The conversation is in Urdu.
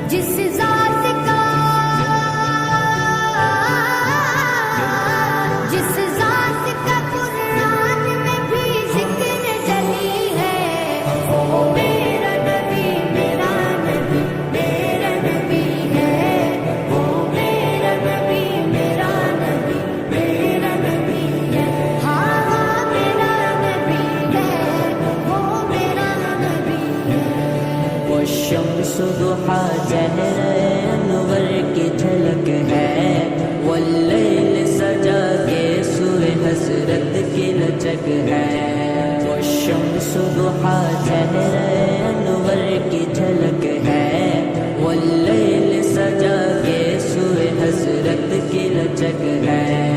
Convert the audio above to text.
جس ذات کا قرآن میں بھی ذکر جلی ہے، وہ میرا نبی میرا نبی میرا نبی ہے، وہ میرا نبی میرا نبی میرا نبی ہے، ہاں ہاں میرا نبی ہے، وہ میرا نبی ہے۔ والشمس ضحا زہر انور کی جھلک ہے، واللیل سجا کے سوئے حسرت کی لچک ہے۔ والشمس ضحا زہر انور کی جھلک ہے، واللیل سجا کے سوئے حسرت کی لچک ہے۔